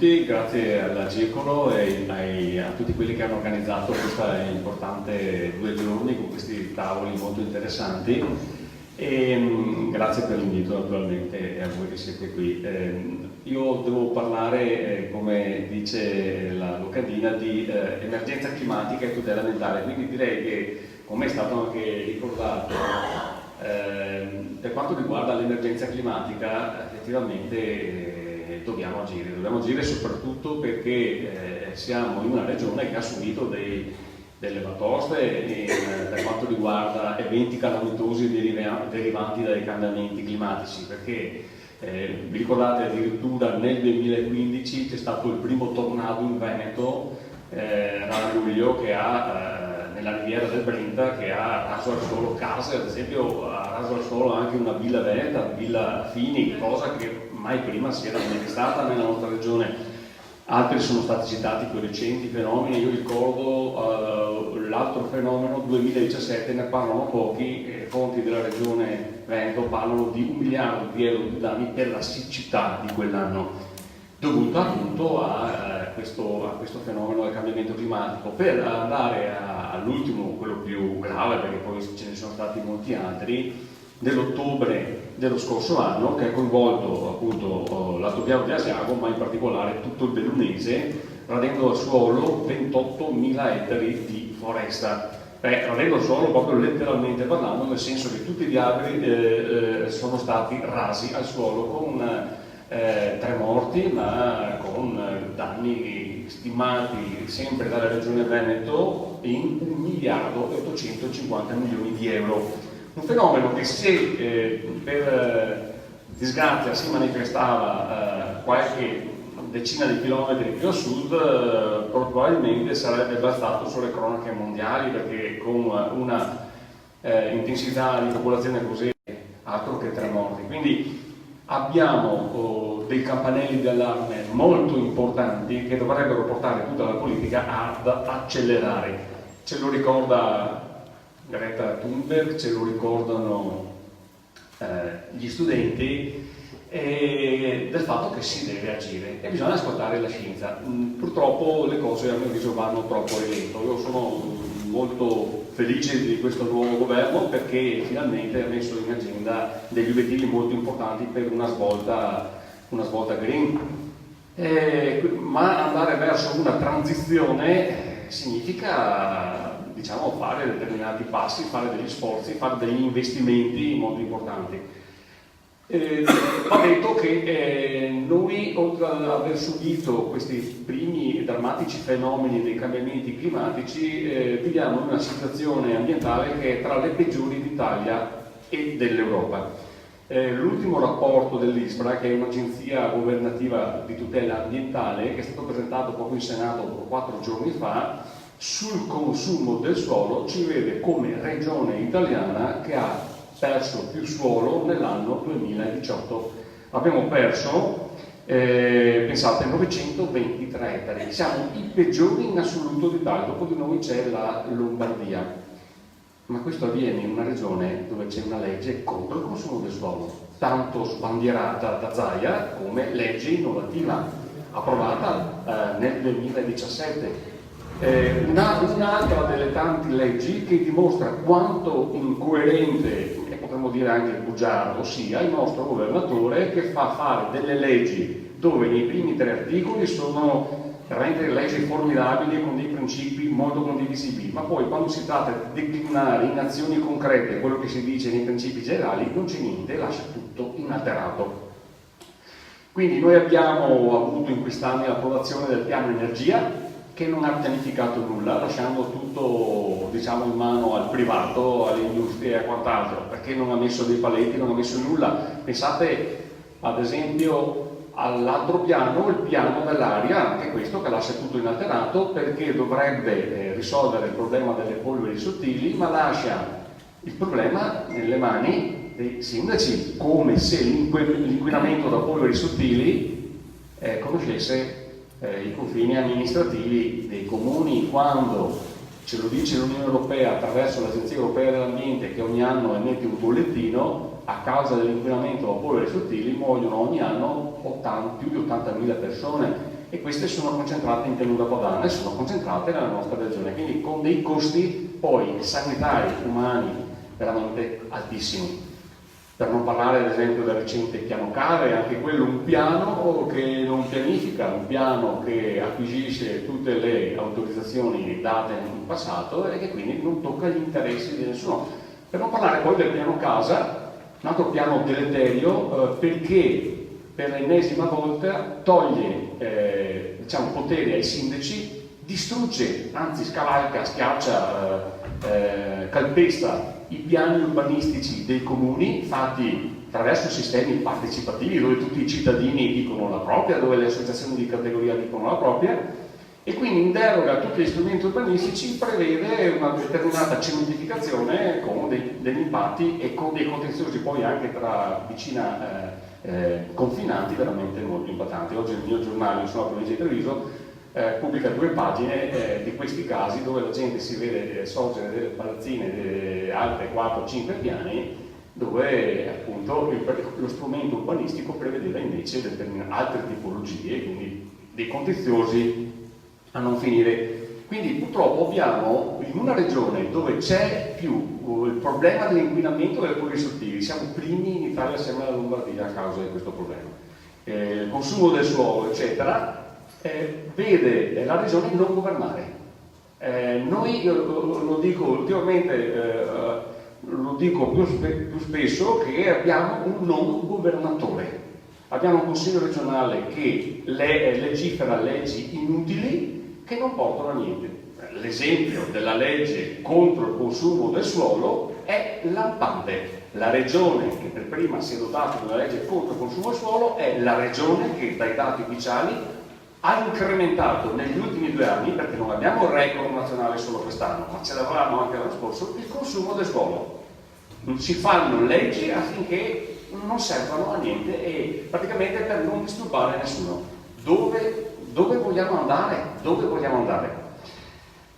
tutti, grazie al Circolo e a tutti quelli che hanno organizzato questa importante 2 giorni con questi tavoli molto interessanti e grazie per l'invito naturalmente e a voi che siete qui. Io devo parlare, come dice la locandina, di emergenza climatica e tutela ambientale, quindi direi che, come è stato anche ricordato, per quanto riguarda l'emergenza climatica effettivamente dobbiamo agire soprattutto perché siamo in una regione che ha subito delle batoste per quanto riguarda eventi calamitosi derivanti dai cambiamenti climatici, perché vi ricordate addirittura nel 2015 c'è stato il primo tornado in Veneto a luglio che nella riviera del Brenta, che ha raso al suolo case, ad esempio ha raso al suolo anche una villa veneta, Villa Fini, cosa che mai prima si era manifestata nella nostra regione. Altri sono stati citati più recenti fenomeni, io ricordo l'altro fenomeno 2017, ne parlano pochi, fonti della regione Veneto parlano di 1 miliardo di euro di danni per la siccità di quell'anno, dovuta appunto a questo fenomeno del cambiamento climatico. Per andare all'ultimo, quello più grave, perché poi ce ne sono stati molti altri, dell'ottobre dello scorso anno, che ha coinvolto appunto l'altopiano di Asiago, ma in particolare tutto il bellunese, radendo al suolo 28.000 ettari di foresta. Radendo al suolo proprio letteralmente parlando, nel senso che tutti gli alberi sono stati rasi al suolo con 3 morti, ma con danni stimati sempre dalla regione Veneto in 1 miliardo e 850 milioni di euro. Un fenomeno che se per disgrazia si manifestava qualche decina di chilometri più a sud, probabilmente sarebbe bastato sulle cronache mondiali, perché con una intensità di popolazione così, altro che 3 morti. Quindi abbiamo dei campanelli di allarme molto importanti che dovrebbero portare tutta la politica ad accelerare. Ce lo ricorda Greta Thunberg, ce lo ricordano gli studenti, del fatto che si deve agire e bisogna ascoltare la scienza. Purtroppo le cose a mio avviso vanno troppo a rilento. Io sono molto felice di questo nuovo governo perché finalmente ha messo in agenda degli obiettivi molto importanti per una svolta green, ma andare verso una transizione significa fare determinati passi, fare degli sforzi, fare degli investimenti molto importanti. Va detto che noi, oltre ad aver subito questi primi drammatici fenomeni dei cambiamenti climatici, viviamo in una situazione ambientale che è tra le peggiori d'Italia e dell'Europa. L'ultimo rapporto dell'ISPRA, che è un'agenzia governativa di tutela ambientale, che è stato presentato proprio in Senato 4 giorni fa, sul consumo del suolo ci vede come regione italiana che ha perso più suolo nell'anno 2018. Abbiamo perso, pensate, 923 ettari. Siamo i peggiori in assoluto d'Italia, dopo di noi c'è la Lombardia. Ma questo avviene in una regione dove c'è una legge contro il consumo del suolo, tanto sbandierata da Zaia come legge innovativa, approvata nel 2017. Un'altra delle tante leggi che dimostra quanto incoerente, e potremmo dire anche bugiardo, sia il nostro governatore, che fa fare delle leggi dove nei primi 3 articoli sono veramente leggi formidabili con dei principi molto condivisibili, ma poi quando si tratta di declinare in azioni concrete quello che si dice nei principi generali non c'è niente, lascia tutto inalterato. Quindi noi abbiamo avuto in quest'anno l'approvazione del piano energia, che non ha pianificato nulla, lasciando tutto in mano al privato, alle industrie e a quant'altro, perché non ha messo dei paletti, non ha messo nulla. Pensate ad esempio all'altro piano, il piano dell'aria, anche questo che lascia tutto inalterato, perché dovrebbe risolvere il problema delle polveri sottili, ma lascia il problema nelle mani dei sindaci, come se l'inquinamento da polveri sottili conoscesse i confini amministrativi dei comuni, quando ce lo dice l'Unione Europea attraverso l'Agenzia Europea dell'Ambiente, che ogni anno emette un bollettino. A causa dell'inquinamento da polveri sottili muoiono ogni anno più di 80.000 persone e queste sono concentrate in pianura padana e sono concentrate nella nostra regione, quindi con dei costi poi sanitari, umani, veramente altissimi. Per non parlare ad esempio del recente piano cave, anche quello un piano che non pianifica, un piano che acquisisce tutte le autorizzazioni date in passato e che quindi non tocca gli interessi di nessuno. Per non parlare poi del piano casa, un altro piano deleterio perché per l'ennesima volta toglie diciamo, poteri ai sindaci, distrugge, anzi scavalca, schiaccia, calpesta i piani urbanistici dei comuni fatti attraverso sistemi partecipativi dove tutti i cittadini dicono la propria, dove le associazioni di categoria dicono la propria, e quindi in deroga a tutti gli strumenti urbanistici prevede una determinata cementificazione con degli impatti e con dei contenziosi poi anche tra vicina confinanti veramente molto impattanti. Oggi il mio giornale, sono a provincia di Treviso, pubblica 2 pagine di questi casi dove la gente si vede sorgere delle palazzine alte 4-5 piani dove appunto lo strumento urbanistico prevedeva invece altre tipologie, quindi dei contenziosi a non finire. Quindi purtroppo abbiamo in una regione dove c'è più il problema dell'inquinamento delle polveri sottili, siamo primi in Italia assieme alla Lombardia a causa di questo problema. Il consumo del suolo eccetera vede la regione non governare. Noi, lo dico ultimamente, lo dico più spesso, che abbiamo un non governatore. Abbiamo un consiglio regionale che legifera leggi inutili che non portano a niente. L'esempio della legge contro il consumo del suolo è lampante. La regione che per prima si è dotata di una legge contro il consumo del suolo è la regione che dai dati ufficiali ha incrementato negli ultimi 2 anni, perché non abbiamo il record nazionale solo quest'anno, ma ce l'avevamo anche l'anno scorso, il consumo del suolo. Si fanno leggi affinché non servano a niente e praticamente per non disturbare nessuno. Dove vogliamo andare? Dove vogliamo andare?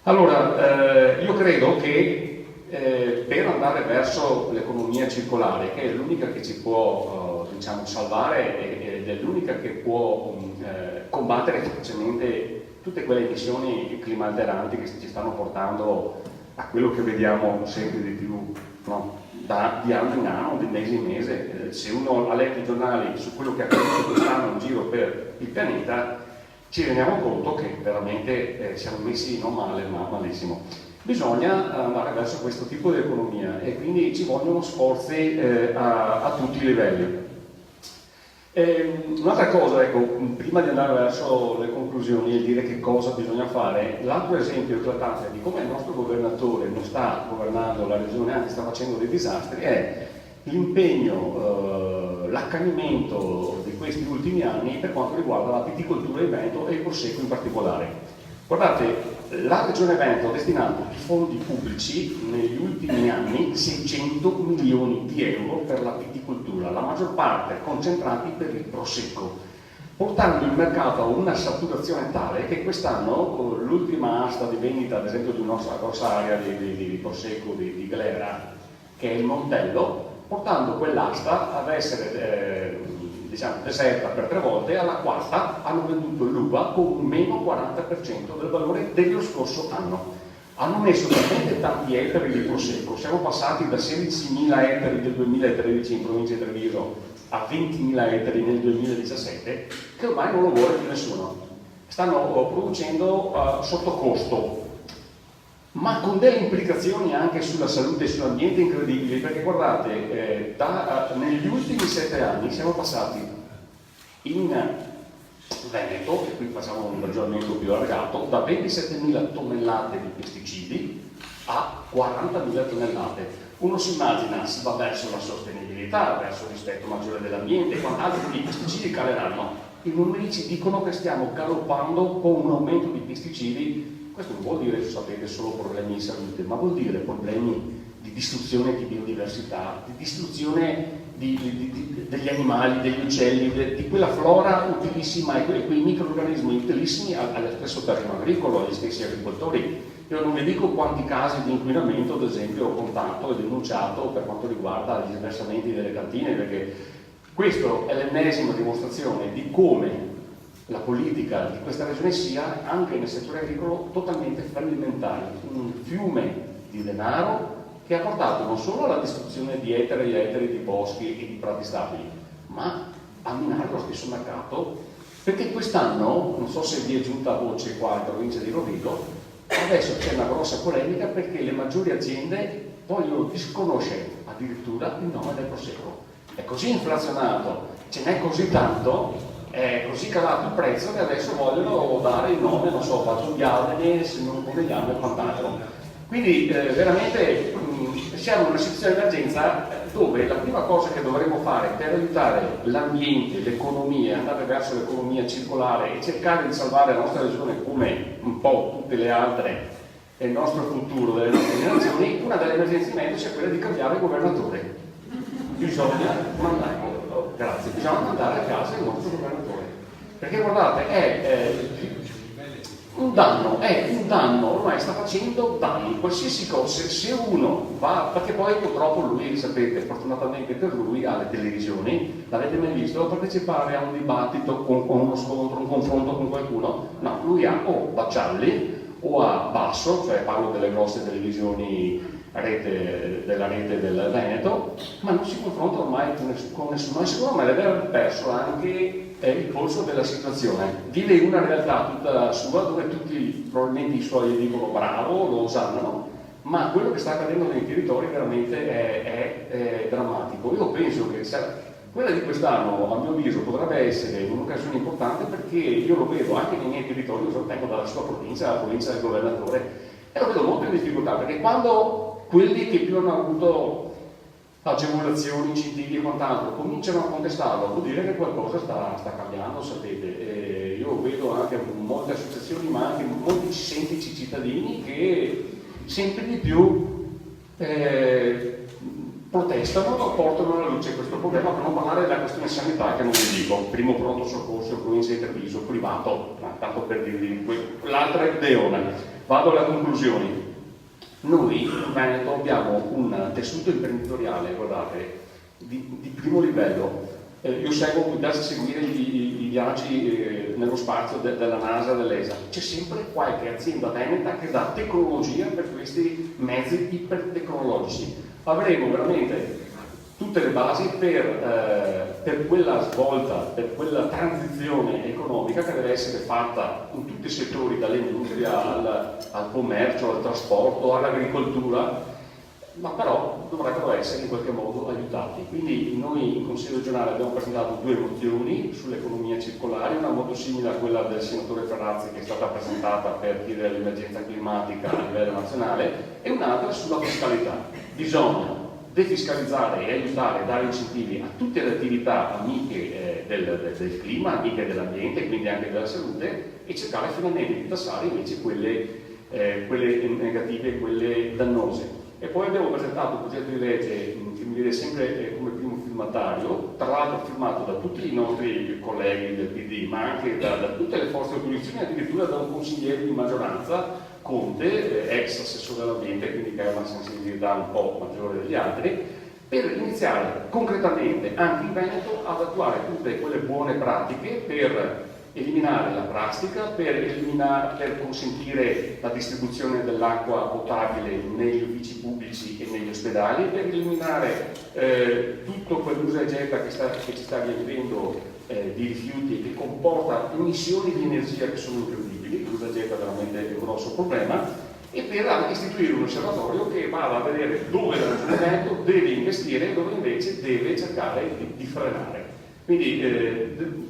Allora, io credo che per andare verso l'economia circolare, che è l'unica che ci può diciamo, salvare ed è l'unica che può combattere efficacemente tutte quelle emissioni climalteranti che ci stanno portando a quello che vediamo sempre di più, no? Di anno in anno, di mese in mese. Se uno ha letto i giornali su quello che è accaduto quest'anno in giro per il pianeta, ci rendiamo conto che veramente siamo messi non male ma malissimo. Bisogna andare verso questo tipo di economia e quindi ci vogliono sforzi a tutti i livelli. Un'altra cosa, ecco, prima di andare verso le conclusioni e dire che cosa bisogna fare, l'altro esempio eclatante di come il nostro governatore non sta governando la regione, anzi sta facendo dei disastri, è l'impegno, l'accanimento di questi ultimi anni per quanto riguarda la viticoltura in Veneto e il Prosecco in particolare. Guardate, la Regione Veneto ha destinato fondi pubblici negli ultimi anni 600 milioni di euro per la viticoltura, la maggior parte concentrati per il Prosecco, portando il mercato a una saturazione tale che quest'anno l'ultima asta di vendita, ad esempio di una grossa area di Prosecco di Glera, che è il Montello, portando quell'asta ad essere diciamo deserta per 3 volte, alla quarta hanno venduto l'uva con un meno 40% del valore dello scorso anno. Hanno messo talmente tanti ettari di Prosecco, siamo passati da 16.000 ettari del 2013 in provincia di Treviso a 20.000 ettari nel 2017, che ormai non lo vuole più nessuno. Stanno producendo sotto costo, ma con delle implicazioni anche sulla salute e sull'ambiente incredibili, perché guardate, negli ultimi 7 anni siamo passati in Veneto, e qui facciamo un ragionamento più allargato, da 27.000 tonnellate di pesticidi a 40.000 tonnellate. Uno si immagina, si va verso la sostenibilità, verso il rispetto maggiore dell'ambiente e quant'altro, i pesticidi caleranno. I numeri ci dicono che stiamo galoppando con un aumento di pesticidi. Questo non vuol dire, sapete, solo problemi di salute, ma vuol dire problemi di distruzione di biodiversità, di distruzione degli animali, degli uccelli, di quella flora utilissima e quei microrganismi utilissimi allo stesso terreno agricolo, agli stessi agricoltori. Io non vi dico quanti casi di inquinamento, ad esempio, ho contato e denunciato per quanto riguarda gli sversamenti delle cantine, perché questo è l'ennesima dimostrazione di come la politica di questa regione sia anche nel settore agricolo totalmente fallimentare, un fiume di denaro che ha portato non solo alla distruzione di ettari e ettari di boschi e di prati stabili, ma a minare lo stesso mercato, perché quest'anno, non so se vi è giunta voce qua in provincia di Rovigo, adesso c'è una grossa polemica perché le maggiori aziende vogliono disconoscere addirittura il nome del prosecco. È così inflazionato, ce n'è così tanto, è così calato il prezzo che adesso vogliono dare il nome, non so, Valgiuliane, se non Conegliano e quant'altro. Quindi veramente siamo in una situazione di emergenza dove la prima cosa che dovremmo fare per aiutare l'ambiente, l'economia, andare verso l'economia circolare e cercare di salvare la nostra regione come un po' tutte le altre e il nostro futuro delle nostre generazioni, una delle emergenze mediche è quella di cambiare il governatore. Bisogna mandare a casa il nostro governatore. Perché guardate, è un danno, ormai sta facendo danni, qualsiasi cosa, se uno va, perché poi purtroppo lui, sapete, fortunatamente per lui ha le televisioni, l'avete mai visto partecipare a un dibattito, con uno scontro, un confronto con qualcuno? No, lui ha o Baccialli o a Basso, cioè parlo delle grosse televisioni della rete del Veneto, ma non si confronta ormai con nessuno, e secondo me deve aver perso anche il polso della situazione. Vive in una realtà tutta sua dove tutti probabilmente i suoi dicono bravo, lo usano, ma quello che sta accadendo nei territori veramente è drammatico. Io penso che quella di quest'anno, a mio avviso, potrebbe essere un'occasione importante, perché io lo vedo anche nei miei territori, io vengo dalla sua provincia, la provincia del governatore, e lo vedo molto in difficoltà, perché quando quelli che più hanno avuto agevolazioni, incentivi e quant'altro cominciano a contestarlo, vuol dire che qualcosa sta cambiando, sapete. Io vedo anche molte associazioni, ma anche molti semplici cittadini che sempre di più protestano, portano alla luce questo problema, per non parlare della questione sanità, che non vi dico, primo pronto soccorso, provincia di Treviso, privato, tanto per dirvi, l'altra è Deona. Vado alle conclusioni. Noi in Veneto abbiamo un tessuto imprenditoriale, guardate, di primo livello. Io mi piace seguire i viaggi nello spazio della NASA, dell'ESA. C'è sempre qualche azienda veneta che dà tecnologia per questi mezzi ipertecnologici. Avremo veramente tutte le basi per quella svolta, per quella transizione economica che deve essere fatta in tutti i settori, dall'industria al commercio, al trasporto, all'agricoltura, ma però dovrebbero essere in qualche modo aiutati. Quindi noi in Consiglio regionale abbiamo presentato 2 mozioni sull'economia circolare, una molto simile a quella del senatore Ferrazzi, che è stata presentata per chiedere l'emergenza climatica a livello nazionale, e un'altra sulla fiscalità. Bisogna defiscalizzare e aiutare, dare incentivi a tutte le attività amiche del clima, amiche dell'ambiente, quindi anche della salute, e cercare finalmente di tassare invece quelle negative, quelle dannose. E poi abbiamo presentato un progetto di legge che mi vede sempre come primo firmatario, tra l'altro firmato da tutti i nostri colleghi del PD, ma anche da tutte le forze di opposizione, addirittura da un consigliere di maggioranza, Conte, ex assessore all'ambiente, quindi che ha una sensibilità un po' maggiore degli altri, per iniziare concretamente anche in Veneto ad attuare tutte quelle buone pratiche per eliminare la plastica, per consentire la distribuzione dell'acqua potabile negli uffici pubblici e negli ospedali, per eliminare tutto quell'usa e getta che ci sta riempendo di rifiuti, che comporta emissioni di energia che sono incredibili. L'usa e getta è veramente un grosso problema, e per anche istituire un osservatorio che vada a vedere dove la Regione Veneto deve investire e dove invece deve cercare di frenare. Quindi,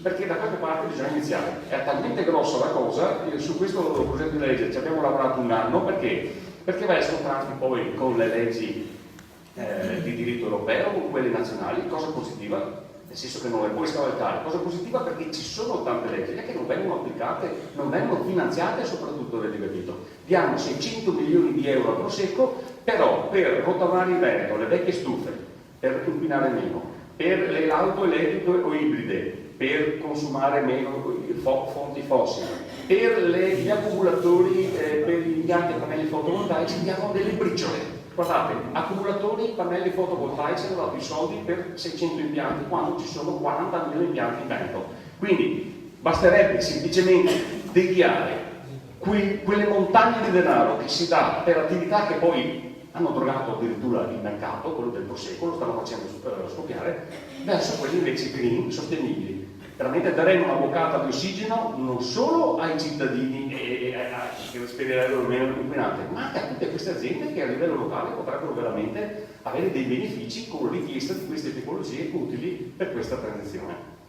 perché da qualche parte bisogna iniziare. È talmente grossa la cosa, su questo progetto di legge ci abbiamo lavorato un anno, perché va a scontrarsi poi con le leggi di diritto europeo, con quelle nazionali, cosa positiva, nel senso che non le puoi scavalcare, cosa positiva perché ci sono tante leggi che non vengono applicate, non vengono finanziate, e soprattutto, avete capito, diamo 600 milioni di euro a Prosecco, però per rottamare il Veneto, le vecchie stufe, per inquinare meno, per le auto elettriche o ibride, per consumare meno fonti fossili, per gli accumulatori, per gli impianti a pannelli fotovoltaici, diamo delle briciole. Guardate, accumulatori, pannelli fotovoltaici hanno dato i soldi per 600 impianti, quando ci sono 40 milioni di impianti in Veneto. Quindi Basterebbe semplicemente deviare quelle montagne di denaro che si dà per attività che poi hanno drogato addirittura il mercato, quello del prosecco, lo stanno facendo scoppiare, verso quelli invece green, sostenibili. Veramente daremo una boccata di ossigeno non solo ai cittadini che spedirebbero meno inquinante, ma anche a tutte queste aziende che a livello locale potrebbero veramente avere dei benefici con la richiesta di queste tecnologie utili per questa transizione.